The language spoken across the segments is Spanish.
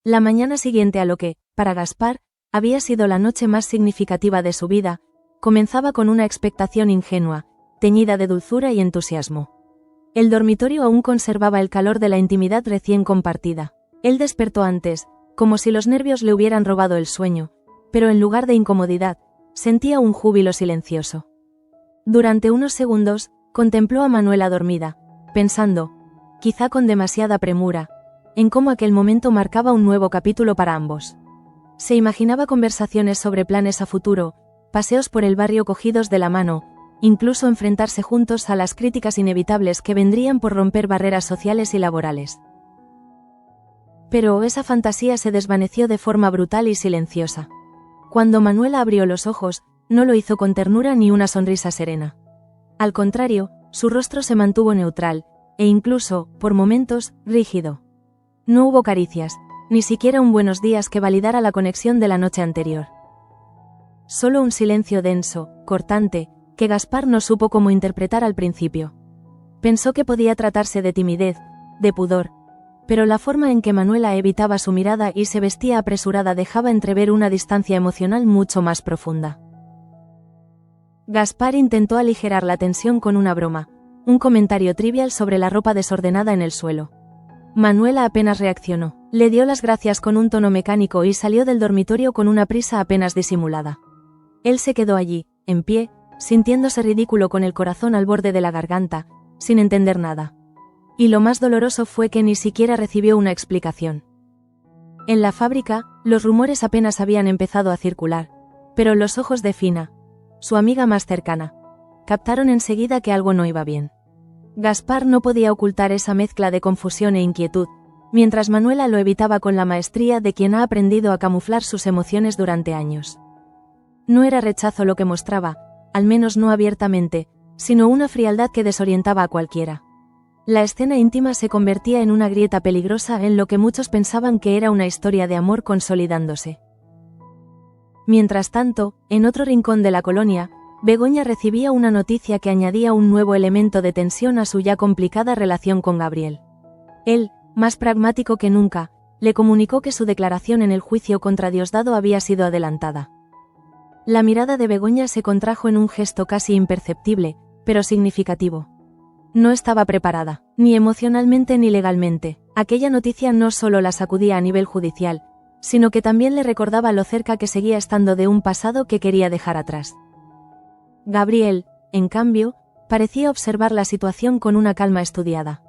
La mañana siguiente a lo que, para Gaspar, había sido la noche más significativa de su vida, comenzaba con una expectación ingenua, teñida de dulzura y entusiasmo. El dormitorio aún conservaba el calor de la intimidad recién compartida. Él despertó antes, como si los nervios le hubieran robado el sueño, pero en lugar de incomodidad, sentía un júbilo silencioso. Durante unos segundos, contempló a Manuela dormida, pensando, quizá con demasiada premura, en cómo aquel momento marcaba un nuevo capítulo para ambos. Se imaginaba conversaciones sobre planes a futuro, paseos por el barrio cogidos de la mano, incluso enfrentarse juntos a las críticas inevitables que vendrían por romper barreras sociales y laborales. Pero esa fantasía se desvaneció de forma brutal y silenciosa. Cuando Manuela abrió los ojos, no lo hizo con ternura ni una sonrisa serena. Al contrario, su rostro se mantuvo neutral, e incluso, por momentos, rígido. No hubo caricias, ni siquiera un buenos días que validara la conexión de la noche anterior. Solo un silencio denso, cortante, que Gaspar no supo cómo interpretar al principio. Pensó que podía tratarse de timidez, de pudor, pero la forma en que Manuela evitaba su mirada y se vestía apresurada dejaba entrever una distancia emocional mucho más profunda. Gaspar intentó aligerar la tensión con una broma, un comentario trivial sobre la ropa desordenada en el suelo. Manuela apenas reaccionó, le dio las gracias con un tono mecánico y salió del dormitorio con una prisa apenas disimulada. Él se quedó allí, en pie, sintiéndose ridículo con el corazón al borde de la garganta, sin entender nada. Y lo más doloroso fue que ni siquiera recibió una explicación. En la fábrica, los rumores apenas habían empezado a circular, pero los ojos de Fina, su amiga más cercana, captaron enseguida que algo no iba bien. Gaspar no podía ocultar esa mezcla de confusión e inquietud, mientras Manuela lo evitaba con la maestría de quien ha aprendido a camuflar sus emociones durante años. No era rechazo lo que mostraba, al menos no abiertamente, sino una frialdad que desorientaba a cualquiera. La escena íntima se convertía en una grieta peligrosa en lo que muchos pensaban que era una historia de amor consolidándose. Mientras tanto, en otro rincón de la colonia, Begoña recibía una noticia que añadía un nuevo elemento de tensión a su ya complicada relación con Gabriel. Él, más pragmático que nunca, le comunicó que su declaración en el juicio contra Diosdado había sido adelantada. La mirada de Begoña se contrajo en un gesto casi imperceptible, pero significativo. No estaba preparada, ni emocionalmente ni legalmente. Aquella noticia no solo la sacudía a nivel judicial, sino que también le recordaba lo cerca que seguía estando de un pasado que quería dejar atrás. Gabriel, en cambio, parecía observar la situación con una calma estudiada.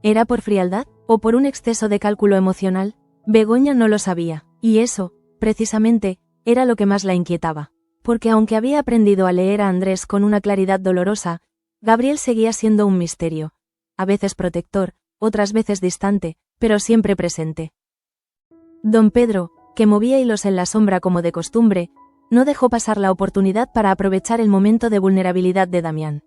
¿Era por frialdad, o por un exceso de cálculo emocional? Begoña no lo sabía, y eso, precisamente, era lo que más la inquietaba. Porque aunque había aprendido a leer a Andrés con una claridad dolorosa, Gabriel seguía siendo un misterio, a veces protector, otras veces distante, pero siempre presente. Don Pedro, que movía hilos en la sombra como de costumbre, no dejó pasar la oportunidad para aprovechar el momento de vulnerabilidad de Damián.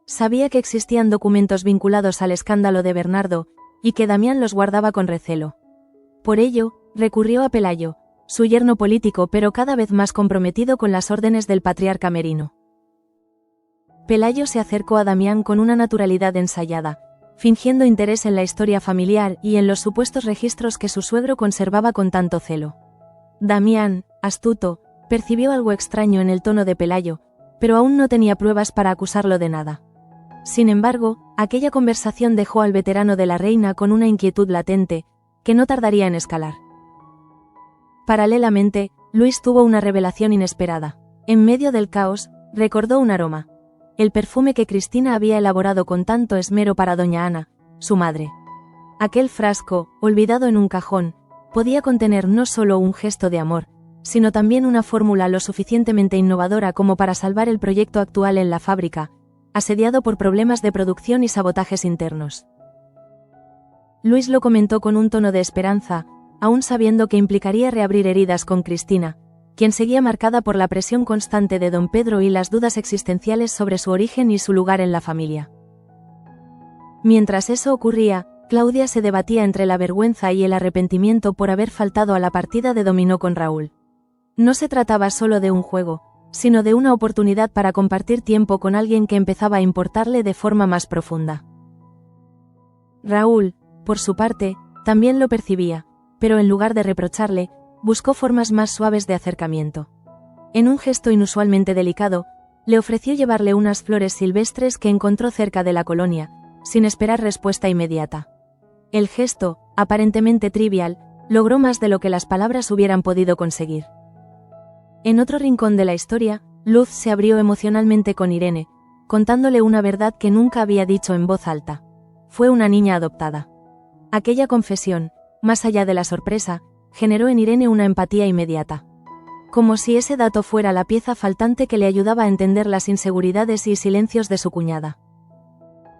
Sabía que existían documentos vinculados al escándalo de Bernardo, y que Damián los guardaba con recelo. Por ello, recurrió a Pelayo, su yerno político pero cada vez más comprometido con las órdenes del patriarca Merino. Pelayo se acercó a Damián con una naturalidad ensayada, fingiendo interés en la historia familiar y en los supuestos registros que su suegro conservaba con tanto celo. Damián, astuto, percibió algo extraño en el tono de Pelayo, pero aún no tenía pruebas para acusarlo de nada. Sin embargo, aquella conversación dejó al veterano de la reina con una inquietud latente, que no tardaría en escalar. Paralelamente, Luis tuvo una revelación inesperada. En medio del caos, recordó un aroma. El perfume que Cristina había elaborado con tanto esmero para doña Ana, su madre. Aquel frasco, olvidado en un cajón, podía contener no solo un gesto de amor, sino también una fórmula lo suficientemente innovadora como para salvar el proyecto actual en la fábrica, asediado por problemas de producción y sabotajes internos. Luis lo comentó con un tono de esperanza, aún sabiendo que implicaría reabrir heridas con Cristina, quien seguía marcada por la presión constante de don Pedro y las dudas existenciales sobre su origen y su lugar en la familia. Mientras eso ocurría, Claudia se debatía entre la vergüenza y el arrepentimiento por haber faltado a la partida de dominó con Raúl. No se trataba solo de un juego, sino de una oportunidad para compartir tiempo con alguien que empezaba a importarle de forma más profunda. Raúl, por su parte, también lo percibía, pero en lugar de reprocharle, buscó formas más suaves de acercamiento. En un gesto inusualmente delicado, le ofreció llevarle unas flores silvestres que encontró cerca de la colonia, sin esperar respuesta inmediata. El gesto, aparentemente trivial, logró más de lo que las palabras hubieran podido conseguir. En otro rincón de la historia, Luz se abrió emocionalmente con Irene, contándole una verdad que nunca había dicho en voz alta. Fue una niña adoptada. Aquella confesión, más allá de la sorpresa, generó en Irene una empatía inmediata. Como si ese dato fuera la pieza faltante que le ayudaba a entender las inseguridades y silencios de su cuñada.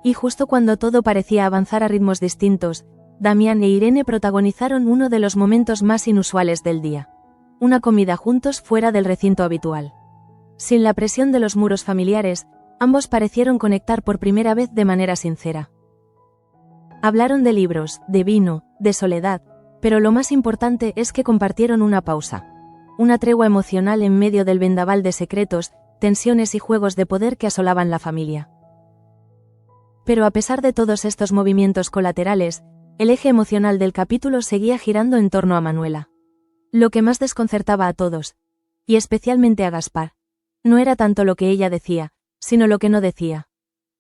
Y justo cuando todo parecía avanzar a ritmos distintos, Damián e Irene protagonizaron uno de los momentos más inusuales del día. Una comida juntos fuera del recinto habitual. Sin la presión de los muros familiares, ambos parecieron conectar por primera vez de manera sincera. Hablaron de libros, de vino, de soledad, pero lo más importante es que compartieron una pausa. Una tregua emocional en medio del vendaval de secretos, tensiones y juegos de poder que asolaban la familia. Pero a pesar de todos estos movimientos colaterales, el eje emocional del capítulo seguía girando en torno a Manuela. Lo que más desconcertaba a todos, y especialmente a Gaspar, no era tanto lo que ella decía, sino lo que no decía.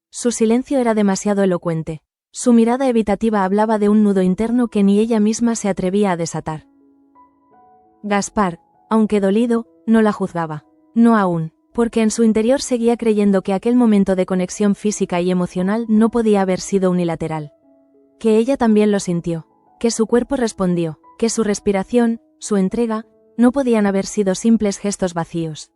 Su silencio era demasiado elocuente. Su mirada evitativa hablaba de un nudo interno que ni ella misma se atrevía a desatar. Gaspar, aunque dolido, no la juzgaba. No aún, porque en su interior seguía creyendo que aquel momento de conexión física y emocional no podía haber sido unilateral. Que ella también lo sintió, que su cuerpo respondió, que su respiración, su entrega, no podían haber sido simples gestos vacíos.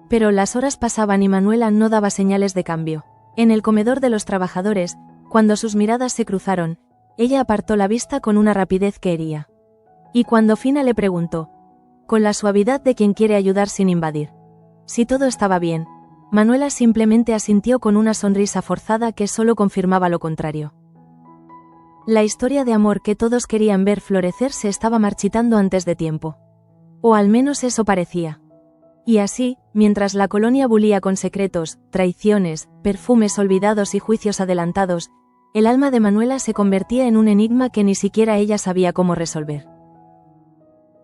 Pero las horas pasaban y Manuela no daba señales de cambio. En el comedor de los trabajadores, cuando sus miradas se cruzaron, ella apartó la vista con una rapidez que hería. Y cuando Fina le preguntó, con la suavidad de quien quiere ayudar sin invadir, si todo estaba bien, Manuela simplemente asintió con una sonrisa forzada que solo confirmaba lo contrario. La historia de amor que todos querían ver florecer se estaba marchitando antes de tiempo. O al menos eso parecía. Y así, mientras la colonia bulía con secretos, traiciones, perfumes olvidados y juicios adelantados, el alma de Manuela se convertía en un enigma que ni siquiera ella sabía cómo resolver.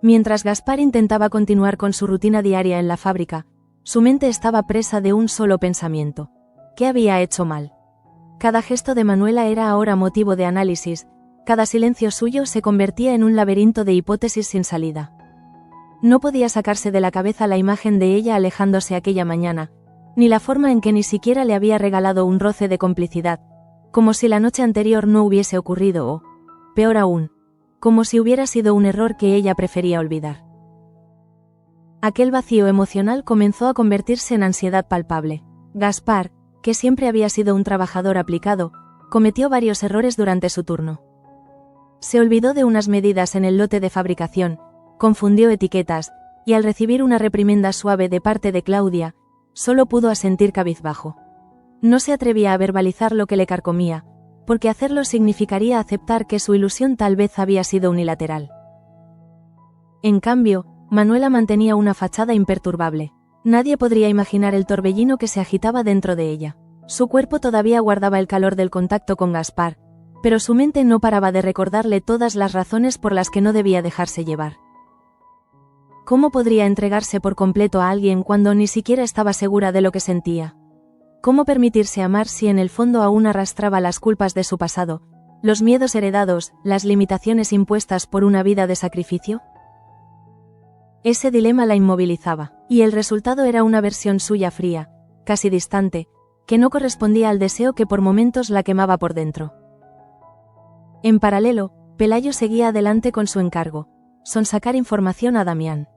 Mientras Gaspar intentaba continuar con su rutina diaria en la fábrica, su mente estaba presa de un solo pensamiento. ¿Qué había hecho mal? Cada gesto de Manuela era ahora motivo de análisis, cada silencio suyo se convertía en un laberinto de hipótesis sin salida. No podía sacarse de la cabeza la imagen de ella alejándose aquella mañana, ni la forma en que ni siquiera le había regalado un roce de complicidad, como si la noche anterior no hubiese ocurrido o, peor aún, como si hubiera sido un error que ella prefería olvidar. Aquel vacío emocional comenzó a convertirse en ansiedad palpable. Gaspar, que siempre había sido un trabajador aplicado, cometió varios errores durante su turno. Se olvidó de unas medidas en el lote de fabricación, confundió etiquetas, y al recibir una reprimenda suave de parte de Claudia, solo pudo asentir cabizbajo. No se atrevía a verbalizar lo que le carcomía, porque hacerlo significaría aceptar que su ilusión tal vez había sido unilateral. En cambio, Manuela mantenía una fachada imperturbable. Nadie podría imaginar el torbellino que se agitaba dentro de ella. Su cuerpo todavía guardaba el calor del contacto con Gaspar, pero su mente no paraba de recordarle todas las razones por las que no debía dejarse llevar. ¿Cómo podría entregarse por completo a alguien cuando ni siquiera estaba segura de lo que sentía? ¿Cómo permitirse amar si en el fondo aún arrastraba las culpas de su pasado, los miedos heredados, las limitaciones impuestas por una vida de sacrificio? Ese dilema la inmovilizaba, y el resultado era una versión suya fría, casi distante, que no correspondía al deseo que por momentos la quemaba por dentro. En paralelo, Pelayo seguía adelante con su encargo, sonsacar información a Damián.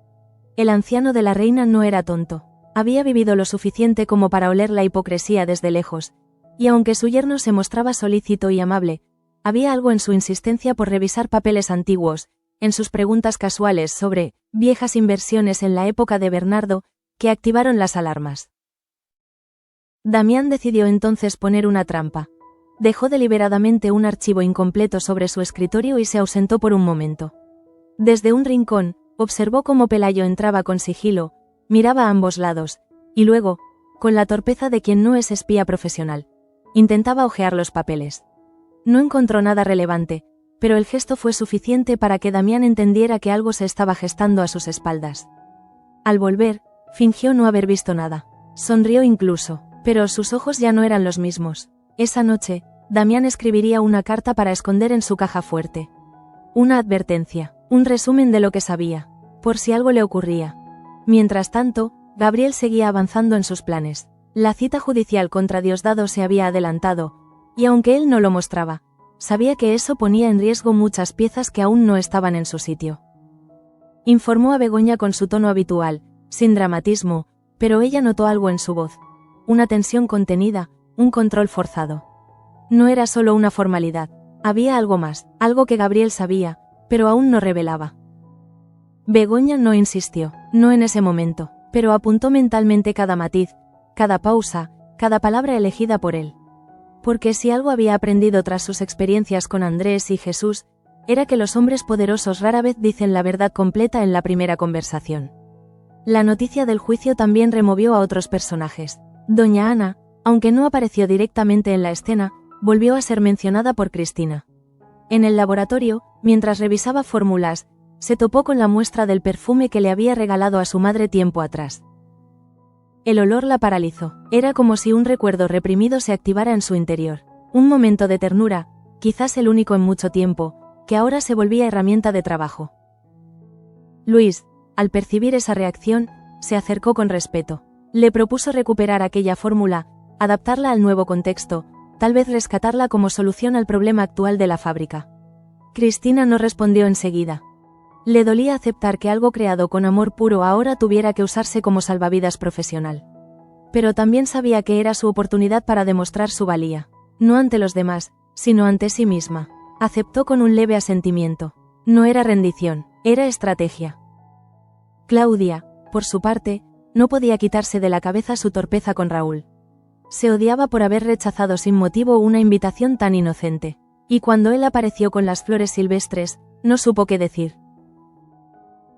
El anciano de la reina no era tonto. Había vivido lo suficiente como para oler la hipocresía desde lejos, y aunque su yerno se mostraba solícito y amable, había algo en su insistencia por revisar papeles antiguos, en sus preguntas casuales sobre viejas inversiones en la época de Bernardo, que activaron las alarmas. Damián decidió entonces poner una trampa. Dejó deliberadamente un archivo incompleto sobre su escritorio y se ausentó por un momento. Desde un rincón, observó cómo Pelayo entraba con sigilo, miraba a ambos lados, y luego, con la torpeza de quien no es espía profesional, intentaba hojear los papeles. No encontró nada relevante, pero el gesto fue suficiente para que Damián entendiera que algo se estaba gestando a sus espaldas. Al volver, fingió no haber visto nada. Sonrió incluso, pero sus ojos ya no eran los mismos. Esa noche, Damián escribiría una carta para esconder en su caja fuerte. Una advertencia, un resumen de lo que sabía, por si algo le ocurría. Mientras tanto, Gabriel seguía avanzando en sus planes. La cita judicial contra Diosdado se había adelantado, y aunque él no lo mostraba, sabía que eso ponía en riesgo muchas piezas que aún no estaban en su sitio. Informó a Begoña con su tono habitual, sin dramatismo, pero ella notó algo en su voz. Una tensión contenida, un control forzado. No era solo una formalidad, había algo más, algo que Gabriel sabía, pero aún no revelaba. Begoña no insistió, no en ese momento, pero apuntó mentalmente cada matiz, cada pausa, cada palabra elegida por él. Porque si algo había aprendido tras sus experiencias con Andrés y Jesús, era que los hombres poderosos rara vez dicen la verdad completa en la primera conversación. La noticia del juicio también removió a otros personajes. Doña Ana, aunque no apareció directamente en la escena, volvió a ser mencionada por Cristina. En el laboratorio, mientras revisaba fórmulas, se topó con la muestra del perfume que le había regalado a su madre tiempo atrás. El olor la paralizó. Era como si un recuerdo reprimido se activara en su interior. Un momento de ternura, quizás el único en mucho tiempo, que ahora se volvía herramienta de trabajo. Luis, al percibir esa reacción, se acercó con respeto. Le propuso recuperar aquella fórmula, adaptarla al nuevo contexto, tal vez rescatarla como solución al problema actual de la fábrica. Cristina no respondió enseguida. Le dolía aceptar que algo creado con amor puro ahora tuviera que usarse como salvavidas profesional. Pero también sabía que era su oportunidad para demostrar su valía. No ante los demás, sino ante sí misma. Aceptó con un leve asentimiento. No era rendición, era estrategia. Claudia, por su parte, no podía quitarse de la cabeza su torpeza con Raúl. Se odiaba por haber rechazado sin motivo una invitación tan inocente. Y cuando él apareció con las flores silvestres, no supo qué decir.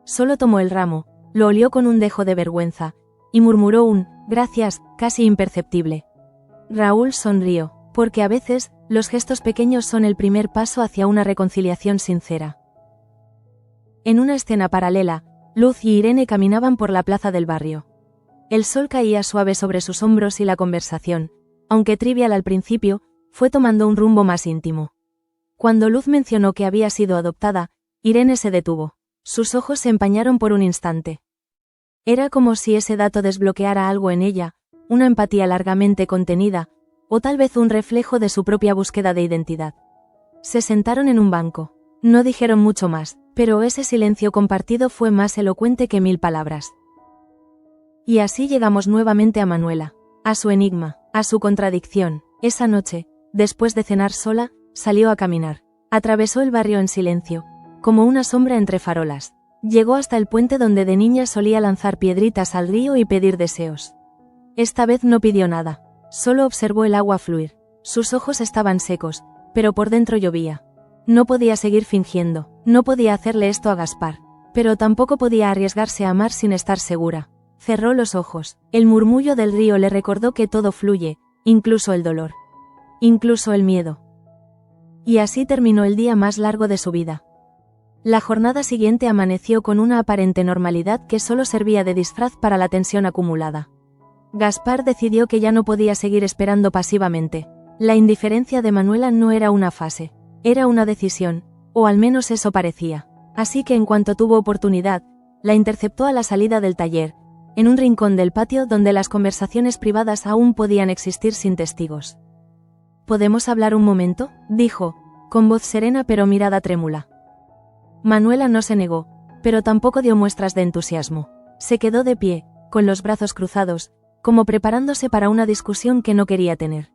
Solo tomó el ramo, lo olió con un dejo de vergüenza, y murmuró un «gracias», casi imperceptible. Raúl sonrió, porque a veces, los gestos pequeños son el primer paso hacia una reconciliación sincera. En una escena paralela, Luz y Irene caminaban por la plaza del barrio. El sol caía suave sobre sus hombros y la conversación, aunque trivial al principio, fue tomando un rumbo más íntimo. Cuando Luz mencionó que había sido adoptada, Irene se detuvo. Sus ojos se empañaron por un instante. Era como si ese dato desbloqueara algo en ella, una empatía largamente contenida, o tal vez un reflejo de su propia búsqueda de identidad. Se sentaron en un banco. No dijeron mucho más, pero ese silencio compartido fue más elocuente que 1000 palabras. Y así llegamos nuevamente a Manuela, a su enigma, a su contradicción. Esa noche, después de cenar sola, salió a caminar. Atravesó el barrio en silencio, como una sombra entre farolas. Llegó hasta el puente donde de niña solía lanzar piedritas al río y pedir deseos. Esta vez no pidió nada, solo observó el agua fluir. Sus ojos estaban secos, pero por dentro llovía. No podía seguir fingiendo, no podía hacerle esto a Gaspar, pero tampoco podía arriesgarse a amar sin estar segura. Cerró los ojos. El murmullo del río le recordó que todo fluye, incluso el dolor. Incluso el miedo. Y así terminó el día más largo de su vida. La jornada siguiente amaneció con una aparente normalidad que solo servía de disfraz para la tensión acumulada. Gaspar decidió que ya no podía seguir esperando pasivamente. La indiferencia de Manuela no era una fase, era una decisión, o al menos eso parecía. Así que en cuanto tuvo oportunidad, la interceptó a la salida del taller, en un rincón del patio donde las conversaciones privadas aún podían existir sin testigos. ¿Podemos hablar un momento?, dijo, con voz serena pero mirada trémula. Manuela no se negó, pero tampoco dio muestras de entusiasmo. Se quedó de pie, con los brazos cruzados, como preparándose para una discusión que no quería tener.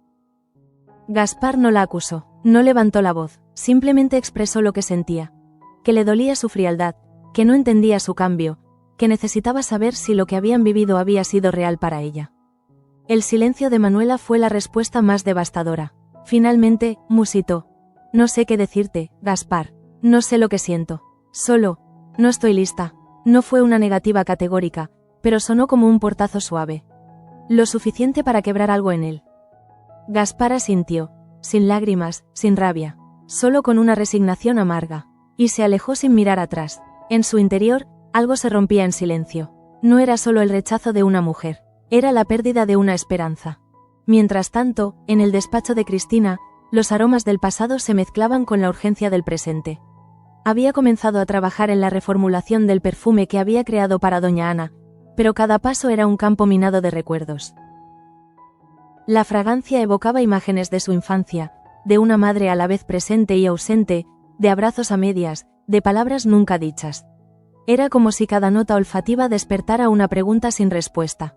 Gaspar no la acusó, no levantó la voz, simplemente expresó lo que sentía, que le dolía su frialdad, que no entendía su cambio, que necesitaba saber si lo que habían vivido había sido real para ella. El silencio de Manuela fue la respuesta más devastadora. Finalmente, musitó. No sé qué decirte, Gaspar. No sé lo que siento. Solo, no estoy lista. No fue una negativa categórica, pero sonó como un portazo suave. Lo suficiente para quebrar algo en él. Gaspar asintió, sin lágrimas, sin rabia. solo con una resignación amarga, y se alejó sin mirar atrás. En su interior, algo se rompía en silencio. No era solo el rechazo de una mujer, era la pérdida de una esperanza. Mientras tanto, en el despacho de Cristina, los aromas del pasado se mezclaban con la urgencia del presente. Había comenzado a trabajar en la reformulación del perfume que había creado para doña Ana, pero cada paso era un campo minado de recuerdos. La fragancia evocaba imágenes de su infancia, de una madre a la vez presente y ausente, de abrazos a medias, de palabras nunca dichas. Era como si cada nota olfativa despertara una pregunta sin respuesta.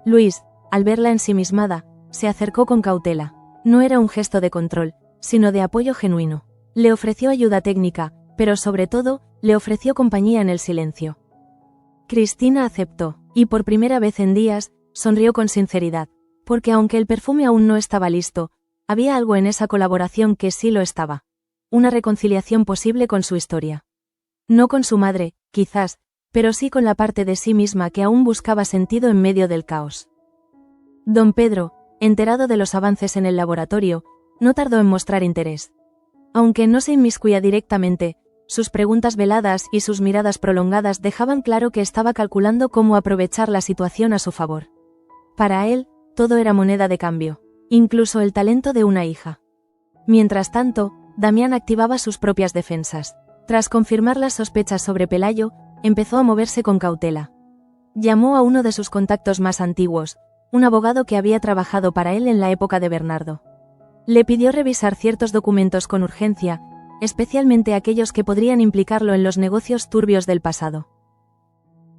Luis, al verla ensimismada, se acercó con cautela. No era un gesto de control, sino de apoyo genuino. Le ofreció ayuda técnica, pero sobre todo, le ofreció compañía en el silencio. Cristina aceptó, y por primera vez en días, sonrió con sinceridad, porque aunque el perfume aún no estaba listo, había algo en esa colaboración que sí lo estaba. Una reconciliación posible con su historia. No con su madre, quizás, pero sí con la parte de sí misma que aún buscaba sentido en medio del caos. Don Pedro, enterado de los avances en el laboratorio, no tardó en mostrar interés. Aunque no se inmiscuía directamente, sus preguntas veladas y sus miradas prolongadas dejaban claro que estaba calculando cómo aprovechar la situación a su favor. Para él, todo era moneda de cambio, incluso el talento de una hija. Mientras tanto, Damián activaba sus propias defensas. Tras confirmar las sospechas sobre Pelayo, empezó a moverse con cautela. Llamó a uno de sus contactos más antiguos, un abogado que había trabajado para él en la época de Bernardo. Le pidió revisar ciertos documentos con urgencia, especialmente aquellos que podrían implicarlo en los negocios turbios del pasado.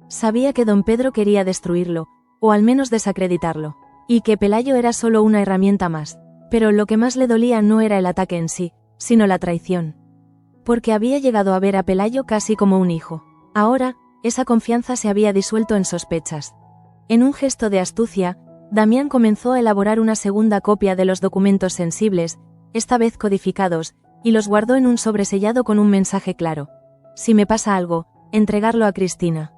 Sabía que don Pedro quería destruirlo, o al menos desacreditarlo, y que Pelayo era solo una herramienta más, pero lo que más le dolía no era el ataque en sí, sino la traición. Porque había llegado a ver a Pelayo casi como un hijo. Ahora, esa confianza se había disuelto en sospechas. En un gesto de astucia, Damián comenzó a elaborar una segunda copia de los documentos sensibles, esta vez codificados, y los guardó en un sobresellado con un mensaje claro. Si me pasa algo, entregarlo a Cristina.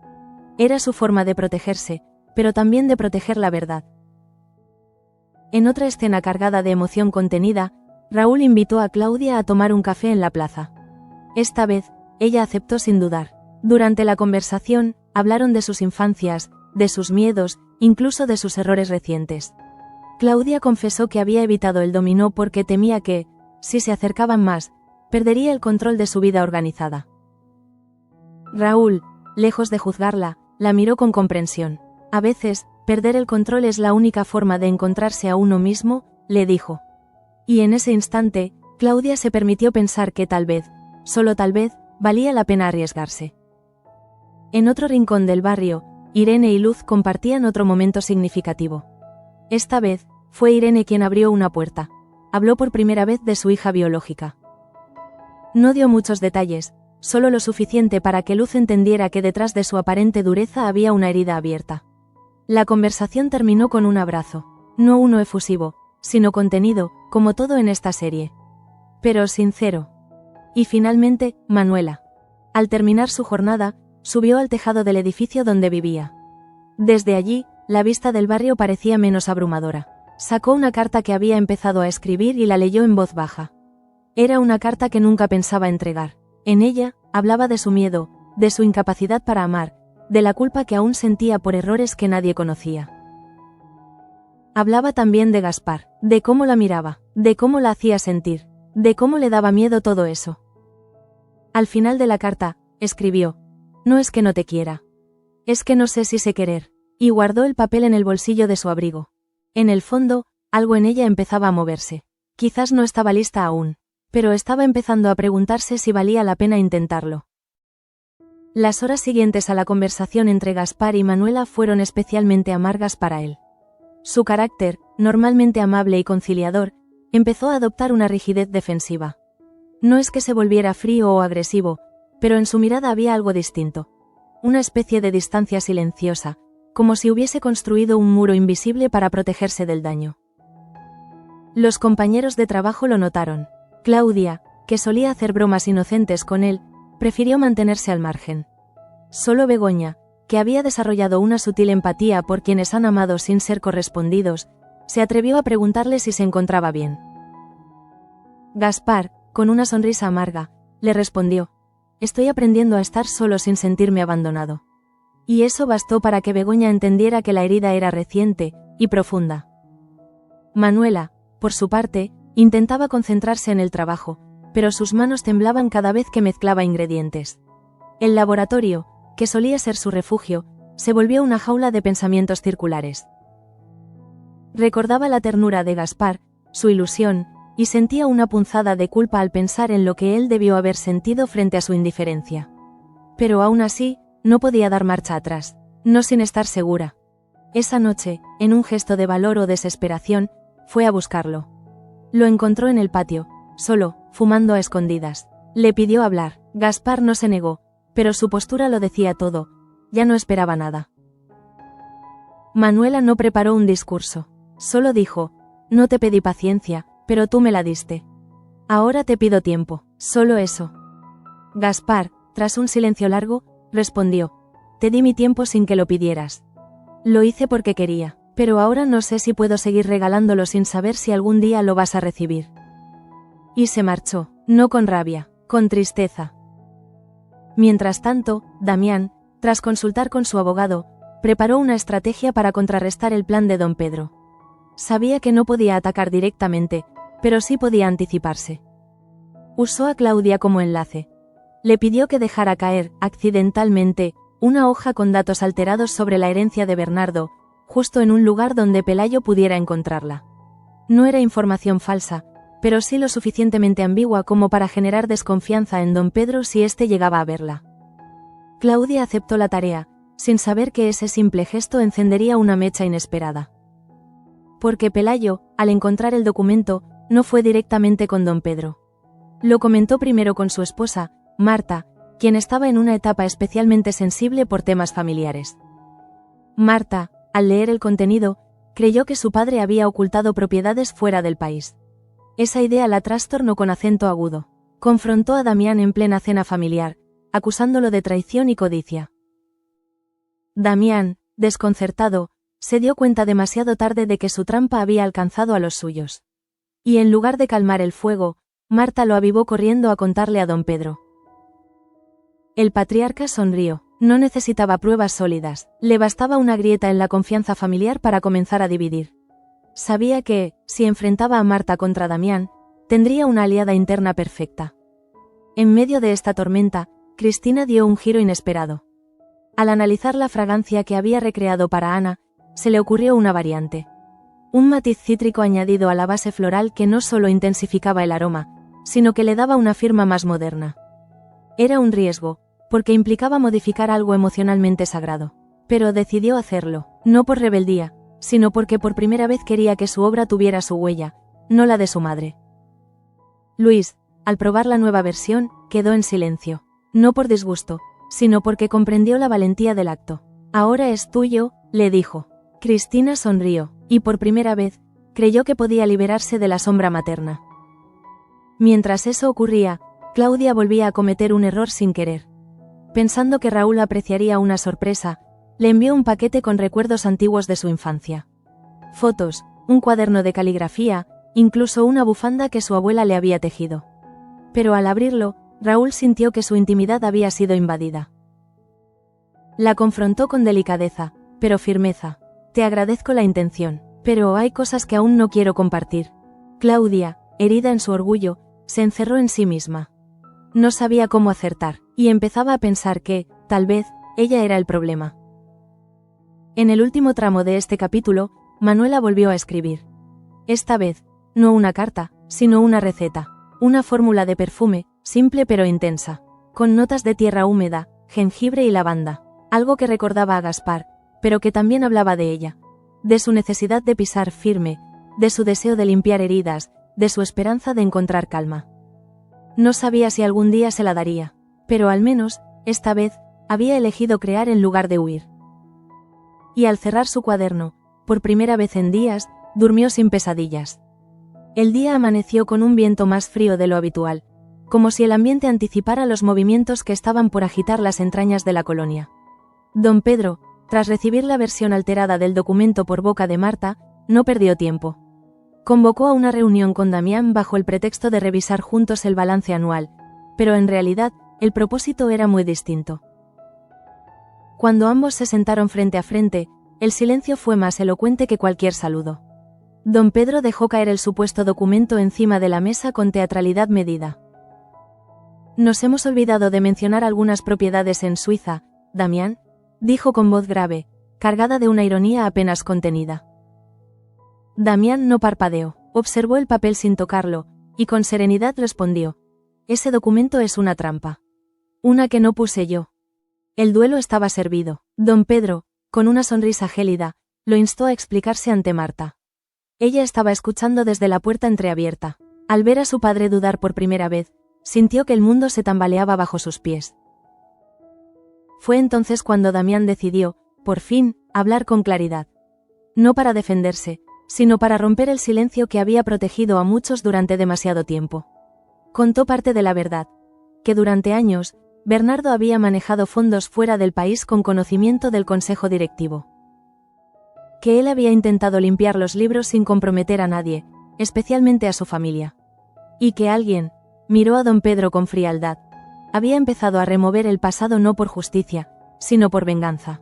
Era su forma de protegerse, pero también de proteger la verdad. En otra escena cargada de emoción contenida, Raúl invitó a Claudia a tomar un café en la plaza. Esta vez, ella aceptó sin dudar. Durante la conversación, hablaron de sus infancias, de sus miedos, incluso de sus errores recientes. Claudia confesó que había evitado el dominó porque temía que, si se acercaban más, perdería el control de su vida organizada. Raúl, lejos de juzgarla, la miró con comprensión. A veces, perder el control es la única forma de encontrarse a uno mismo, le dijo. Y en ese instante, Claudia se permitió pensar que tal vez, solo tal vez, valía la pena arriesgarse. En otro rincón del barrio, Irene y Luz compartían otro momento significativo. Esta vez, fue Irene quien abrió una puerta. Habló por primera vez de su hija biológica. No dio muchos detalles, solo lo suficiente para que Luz entendiera que detrás de su aparente dureza había una herida abierta. La conversación terminó con un abrazo, no uno efusivo, sino contenido, como todo en esta serie. Pero sincero. Y finalmente, Manuela. Al terminar su jornada, subió al tejado del edificio donde vivía. Desde allí, la vista del barrio parecía menos abrumadora. Sacó una carta que había empezado a escribir y la leyó en voz baja. Era una carta que nunca pensaba entregar. En ella, hablaba de su miedo, de su incapacidad para amar, de la culpa que aún sentía por errores que nadie conocía. Hablaba también de Gaspar, de cómo la miraba, de cómo la hacía sentir, de cómo le daba miedo todo eso. Al final de la carta, escribió: no es que no te quiera. Es que no sé si sé querer. Y guardó el papel en el bolsillo de su abrigo. En el fondo, algo en ella empezaba a moverse. Quizás no estaba lista aún, pero estaba empezando a preguntarse si valía la pena intentarlo. Las horas siguientes a la conversación entre Gaspar y Manuela fueron especialmente amargas para él. Su carácter, normalmente amable y conciliador, empezó a adoptar una rigidez defensiva. No es que se volviera frío o agresivo, pero en su mirada había algo distinto. Una especie de distancia silenciosa, como si hubiese construido un muro invisible para protegerse del daño. Los compañeros de trabajo lo notaron. Claudia, que solía hacer bromas inocentes con él, prefirió mantenerse al margen. Solo Begoña, que había desarrollado una sutil empatía por quienes han amado sin ser correspondidos, se atrevió a preguntarle si se encontraba bien. Gaspar, con una sonrisa amarga, le respondió: «Estoy aprendiendo a estar solo sin sentirme abandonado». Y eso bastó para que Begoña entendiera que la herida era reciente y profunda. Manuela, por su parte, intentaba concentrarse en el trabajo, pero sus manos temblaban cada vez que mezclaba ingredientes. El laboratorio, que solía ser su refugio, se volvió una jaula de pensamientos circulares. Recordaba la ternura de Gaspar, su ilusión, y sentía una punzada de culpa al pensar en lo que él debió haber sentido frente a su indiferencia. Pero aún así, no podía dar marcha atrás, no sin estar segura. Esa noche, en un gesto de valor o desesperación, fue a buscarlo. Lo encontró en el patio, solo, fumando a escondidas. Le pidió hablar. Gaspar no se negó, pero su postura lo decía todo, ya no esperaba nada. Manuela no preparó un discurso, solo dijo: «No te pedí paciencia, pero tú me la diste. Ahora te pido tiempo, solo eso». Gaspar, tras un silencio largo, respondió: «Te di mi tiempo sin que lo pidieras. Lo hice porque quería, pero ahora no sé si puedo seguir regalándolo sin saber si algún día lo vas a recibir». Y se marchó, no con rabia, con tristeza. Mientras tanto, Damián, tras consultar con su abogado, preparó una estrategia para contrarrestar el plan de don Pedro. Sabía que no podía atacar directamente, pero sí podía anticiparse. Usó a Claudia como enlace. Le pidió que dejara caer, accidentalmente, una hoja con datos alterados sobre la herencia de Bernardo, justo en un lugar donde Pelayo pudiera encontrarla. No era información falsa, pero sí lo suficientemente ambigua como para generar desconfianza en don Pedro si éste llegaba a verla. Claudia aceptó la tarea, sin saber que ese simple gesto encendería una mecha inesperada. Porque Pelayo, al encontrar el documento, no fue directamente con don Pedro. Lo comentó primero con su esposa, Marta, quien estaba en una etapa especialmente sensible por temas familiares. Marta, al leer el contenido, creyó que su padre había ocultado propiedades fuera del país. Esa idea la trastornó con acento agudo. Confrontó a Damián en plena cena familiar, acusándolo de traición y codicia. Damián, desconcertado, se dio cuenta demasiado tarde de que su trampa había alcanzado a los suyos. Y en lugar de calmar el fuego, Marta lo avivó corriendo a contarle a don Pedro. El patriarca sonrió. No necesitaba pruebas sólidas, le bastaba una grieta en la confianza familiar para comenzar a dividir. Sabía que, si enfrentaba a Marta contra Damián, tendría una aliada interna perfecta. En medio de esta tormenta, Cristina dio un giro inesperado. Al analizar la fragancia que había recreado para Ana, se le ocurrió una variante. Un matiz cítrico añadido a la base floral que no solo intensificaba el aroma, sino que le daba una firma más moderna. Era un riesgo, porque implicaba modificar algo emocionalmente sagrado. Pero decidió hacerlo, no por rebeldía, sino porque por primera vez quería que su obra tuviera su huella, no la de su madre. Luis, al probar la nueva versión, quedó en silencio, no por disgusto, sino porque comprendió la valentía del acto. «Ahora es tuyo», le dijo. Cristina sonrió, y por primera vez, creyó que podía liberarse de la sombra materna. Mientras eso ocurría, Claudia volvía a cometer un error sin querer. Pensando que Raúl apreciaría una sorpresa, le envió un paquete con recuerdos antiguos de su infancia. Fotos, un cuaderno de caligrafía, incluso una bufanda que su abuela le había tejido. Pero al abrirlo, Raúl sintió que su intimidad había sido invadida. La confrontó con delicadeza, pero firmeza. «Te agradezco la intención, pero hay cosas que aún no quiero compartir». Claudia, herida en su orgullo, se encerró en sí misma. No sabía cómo acertar, y empezaba a pensar que, tal vez, ella era el problema. En el último tramo de este capítulo, Manuela volvió a escribir. Esta vez, no una carta, sino una receta, una fórmula de perfume, simple pero intensa, con notas de tierra húmeda, jengibre y lavanda, algo que recordaba a Gaspar, pero que también hablaba de ella, de su necesidad de pisar firme, de su deseo de limpiar heridas, de su esperanza de encontrar calma. No sabía si algún día se la daría, pero al menos, esta vez, había elegido crear en lugar de huir. Y al cerrar su cuaderno, por primera vez en días, durmió sin pesadillas. El día amaneció con un viento más frío de lo habitual, como si el ambiente anticipara los movimientos que estaban por agitar las entrañas de la colonia. Don Pedro, tras recibir la versión alterada del documento por boca de Marta, no perdió tiempo. Convocó a una reunión con Damián bajo el pretexto de revisar juntos el balance anual, pero en realidad, el propósito era muy distinto. Cuando ambos se sentaron frente a frente, el silencio fue más elocuente que cualquier saludo. Don Pedro dejó caer el supuesto documento encima de la mesa con teatralidad medida. «Nos hemos olvidado de mencionar algunas propiedades en Suiza, Damián», dijo con voz grave, cargada de una ironía apenas contenida. Damián no parpadeó, observó el papel sin tocarlo, y con serenidad respondió: «Ese documento es una trampa. Una que no puse yo». El duelo estaba servido. Don Pedro, con una sonrisa gélida, lo instó a explicarse ante Marta. Ella estaba escuchando desde la puerta entreabierta. Al ver a su padre dudar por primera vez, sintió que el mundo se tambaleaba bajo sus pies. Fue entonces cuando Damián decidió, por fin, hablar con claridad. No para defenderse, sino para romper el silencio que había protegido a muchos durante demasiado tiempo. Contó parte de la verdad, que durante años, Bernardo había manejado fondos fuera del país con conocimiento del consejo directivo. Que él había intentado limpiar los libros sin comprometer a nadie, especialmente a su familia. Y que alguien, miró a don Pedro con frialdad, había empezado a remover el pasado no por justicia, sino por venganza.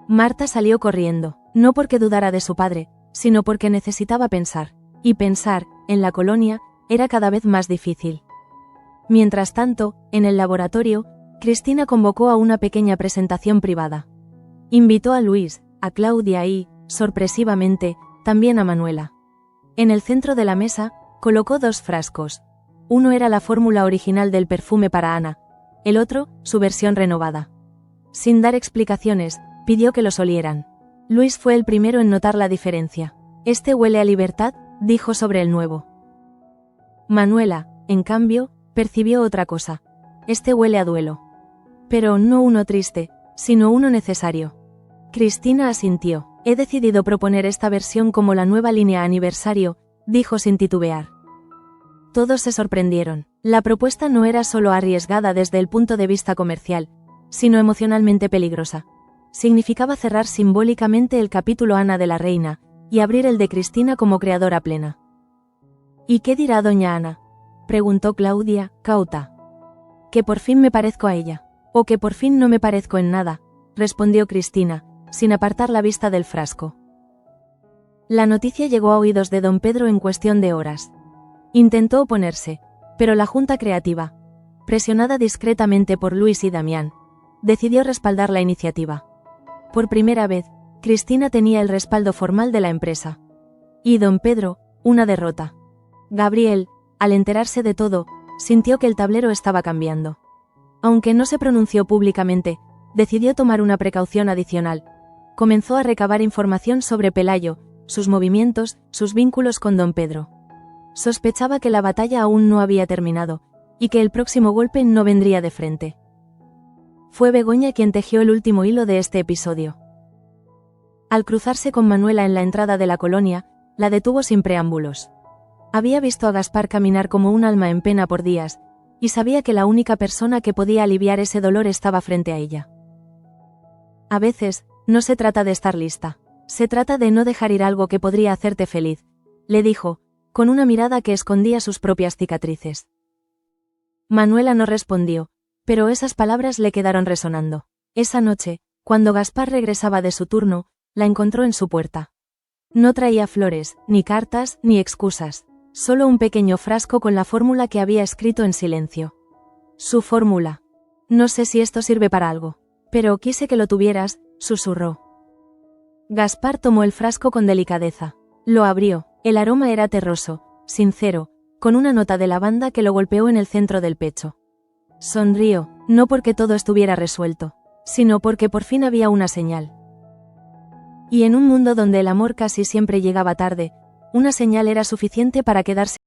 Marta salió corriendo, no porque dudara de su padre, sino porque necesitaba pensar, y pensar, en la colonia, era cada vez más difícil. Mientras tanto, en el laboratorio, Cristina convocó a una pequeña presentación privada. Invitó a Luis, a Claudia y, sorpresivamente, también a Manuela. En el centro de la mesa, colocó 2 frascos. Uno era la fórmula original del perfume para Ana, el otro, su versión renovada. Sin dar explicaciones, pidió que los olieran. Luis fue el primero en notar la diferencia. «Este huele a libertad», dijo sobre el nuevo. Manuela, en cambio, percibió otra cosa. «Este huele a duelo». Pero no uno triste, sino uno necesario. Cristina asintió. «He decidido proponer esta versión como la nueva línea aniversario», dijo sin titubear. Todos se sorprendieron. La propuesta no era solo arriesgada desde el punto de vista comercial, sino emocionalmente peligrosa. Significaba cerrar simbólicamente el capítulo Ana de la Reina, y abrir el de Cristina como creadora plena. «¿Y qué dirá doña Ana?», preguntó Claudia, cauta. «Que por fin me parezco a ella. O que por fin no me parezco en nada», respondió Cristina, sin apartar la vista del frasco. La noticia llegó a oídos de don Pedro en cuestión de horas. Intentó oponerse, pero la junta creativa, presionada discretamente por Luis y Damián, decidió respaldar la iniciativa. Por primera vez, Cristina tenía el respaldo formal de la empresa. Y don Pedro, una derrota. Gabriel, al enterarse de todo, sintió que el tablero estaba cambiando. Aunque no se pronunció públicamente, decidió tomar una precaución adicional. Comenzó a recabar información sobre Pelayo, sus movimientos, sus vínculos con don Pedro. Sospechaba que la batalla aún no había terminado, y que el próximo golpe no vendría de frente. Fue Begoña quien tejió el último hilo de este episodio. Al cruzarse con Manuela en la entrada de la colonia, la detuvo sin preámbulos. Había visto a Gaspar caminar como un alma en pena por días, y sabía que la única persona que podía aliviar ese dolor estaba frente a ella. A veces, no se trata de estar lista, se trata de no dejar ir algo que podría hacerte feliz, le dijo, con una mirada que escondía sus propias cicatrices. Manuela no respondió, pero esas palabras le quedaron resonando. Esa noche, cuando Gaspar regresaba de su turno, la encontró en su puerta. No traía flores, ni cartas, ni excusas, solo un pequeño frasco con la fórmula que había escrito en silencio. Su fórmula. «No sé si esto sirve para algo, pero quise que lo tuvieras», susurró. Gaspar tomó el frasco con delicadeza. Lo abrió. El aroma era terroso, sincero, con una nota de lavanda que lo golpeó en el centro del pecho. Sonrió, no porque todo estuviera resuelto, sino porque por fin había una señal. Y en un mundo donde el amor casi siempre llegaba tarde, una señal era suficiente para quedarse